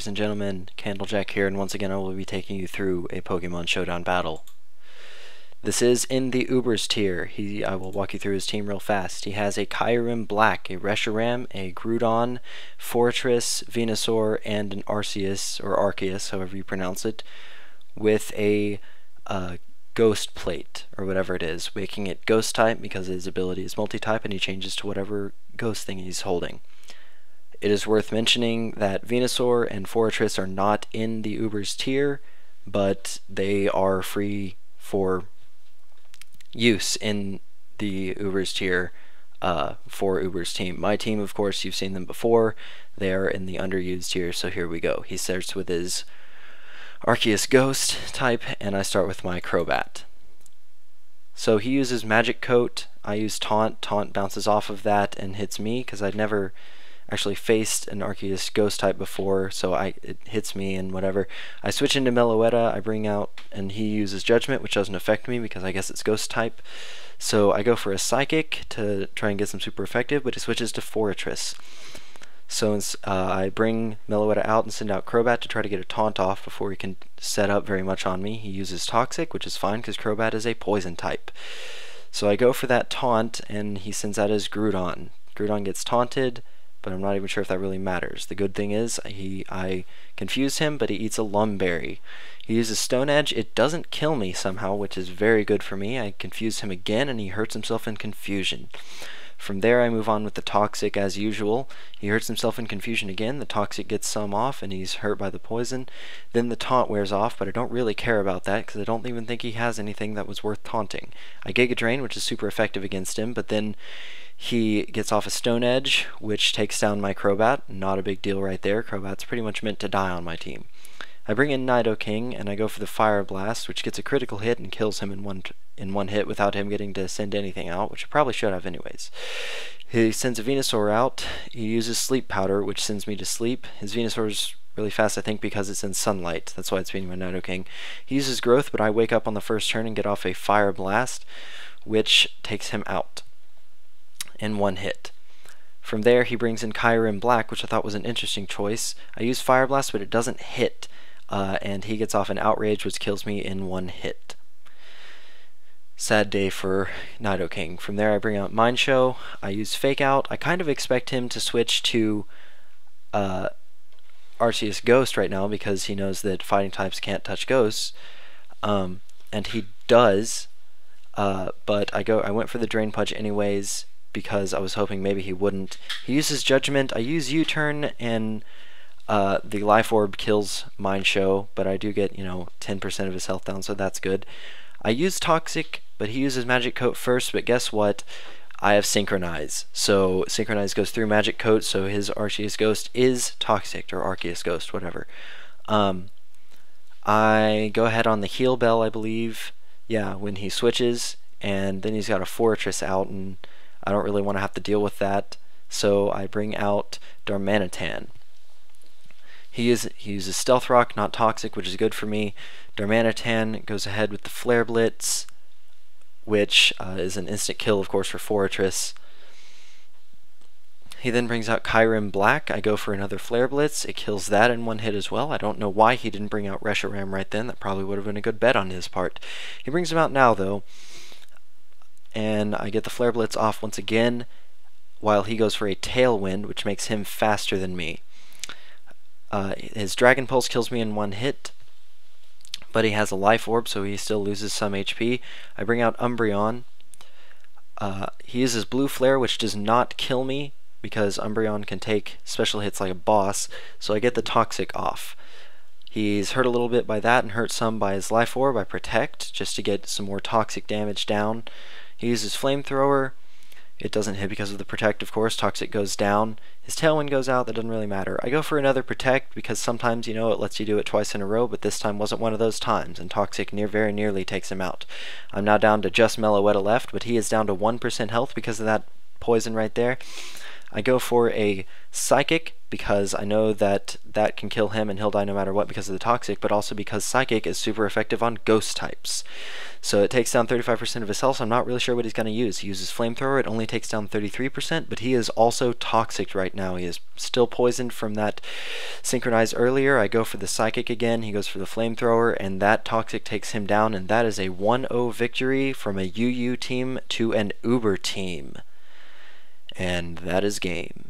ladies and gentlemen, Candlejack here, and once again I will be taking you through a Pokemon Showdown battle. This is in the Ubers tier. I will walk you through his team real fast. He has a Kyurem Black, a Reshiram, a Groudon, Fortress, Venusaur, and an Arceus, or Arceus, however you pronounce it, with a Ghost Plate, or whatever it is, making it Ghost type because his ability is multi-type and he changes to whatever Ghost thing he's holding. It is worth mentioning that Venusaur and Fortress are not in the Ubers tier, but they are free for use in the Ubers tier for Ubers team. My team, of course, you've seen them before. They are in the underused tier, so here we go. He starts with his Arceus Ghost type, and I start with my Crobat. So he uses Magic Coat. I use Taunt. Taunt bounces off of that and hits me because I'd never actually faced an Arceus Ghost type before, so it hits me and whatever. I switch into Meloetta, I bring out, and he uses Judgment, which doesn't affect me because I guess it's Ghost type. So I go for a Psychic to try and get some super effective, but it switches to Fortress. So I bring Meloetta out and send out Crobat to try to get a Taunt off before he can set up very much on me. He uses Toxic, which is fine because Crobat is a Poison type. So I go for that Taunt, and he sends out his Groudon. Groudon gets taunted, but I'm not even sure if that really matters. The good thing is I confuse him, but he eats a Lumberry. He uses Stone Edge. It doesn't kill me somehow, which is very good for me. I confuse him again, and he hurts himself in confusion. From there, I move on with the Toxic as usual. He hurts himself in confusion again. The Toxic gets some off, and he's hurt by the poison. Then the Taunt wears off, but I don't really care about that because I don't even think he has anything that was worth taunting. I Giga Drain, which is super effective against him, but then he gets off a Stone Edge, which takes down my Crobat. Not a big deal right there. Crobat's pretty much meant to die on my team. I bring in Nidoking, and I go for the Fire Blast, which gets a critical hit and kills him in one hit without him getting to send anything out, which I probably should have anyways. He sends a Venusaur out. He uses Sleep Powder, which sends me to sleep. His Venusaur's really fast, I think, because it's in sunlight. That's why it's beating my Nidoking. He uses Growth, but I wake up on the first turn and get off a Fire Blast, which takes him out in one hit. From there, he brings in Kyurem Black, which I thought was an interesting choice. I use Fire Blast, but it doesn't hit, and he gets off an Outrage, which kills me in one hit. Sad day for Nidoking. From there, I bring out Mind Show. I use Fake Out. I kind of expect him to switch to Arceus Ghost right now because he knows that fighting types can't touch ghosts, and he does. But I went for the Drain Punch anyways, because I was hoping maybe he wouldn't. He uses Judgment. I use U-Turn, and the Life Orb kills Mind Show, but I do get, 10% of his health down, so that's good. I use Toxic, but he uses Magic Coat first, but guess what? I have Synchronize. So Synchronize goes through Magic Coat, so his Arceus Ghost is Toxic, or Arceus Ghost, whatever. I go ahead on the Heal Bell, I believe. Yeah, when he switches, and then he's got a Fortress out, and I don't really want to have to deal with that, so I bring out Darmanitan. He uses Stealth Rock, not Toxic, which is good for me. Darmanitan goes ahead with the Flare Blitz, which is an instant kill, of course, for Fortress. He then brings out Kyurem Black. I go for another Flare Blitz. It kills that in one hit as well. I don't know why he didn't bring out Reshiram right then. That probably would have been a good bet on his part. He brings him out now, though, and I get the Flare Blitz off once again, while he goes for a Tailwind, which makes him faster than me. His Dragon Pulse kills me in one hit, but he has a Life Orb, so he still loses some HP. I bring out Umbreon. He uses Blue Flare, which does not kill me, because Umbreon can take special hits like a boss, so I get the Toxic off. He's hurt a little bit by that and hurt some by his Life Orb. I Protect, just to get some more toxic damage down. He uses Flamethrower. It doesn't hit because of the Protect, of course. Toxic goes down. His Tailwind goes out. That doesn't really matter. I go for another Protect because sometimes, it lets you do it twice in a row, but this time wasn't one of those times, and Toxic very nearly takes him out. I'm now down to just Meloetta left, but he is down to 1% health because of that poison right there. I go for a Psychic because I know that that can kill him and he'll die no matter what because of the Toxic, but also because Psychic is super effective on Ghost types. So it takes down 35% of his health, so I'm not really sure what he's going to use. He uses Flamethrower, it only takes down 33%, but he is also Toxic right now. He is still poisoned from that Synchronize earlier. I go for the Psychic again, he goes for the Flamethrower, and that Toxic takes him down, and that is a 1-0 victory from a UU team to an Uber team. And that is game.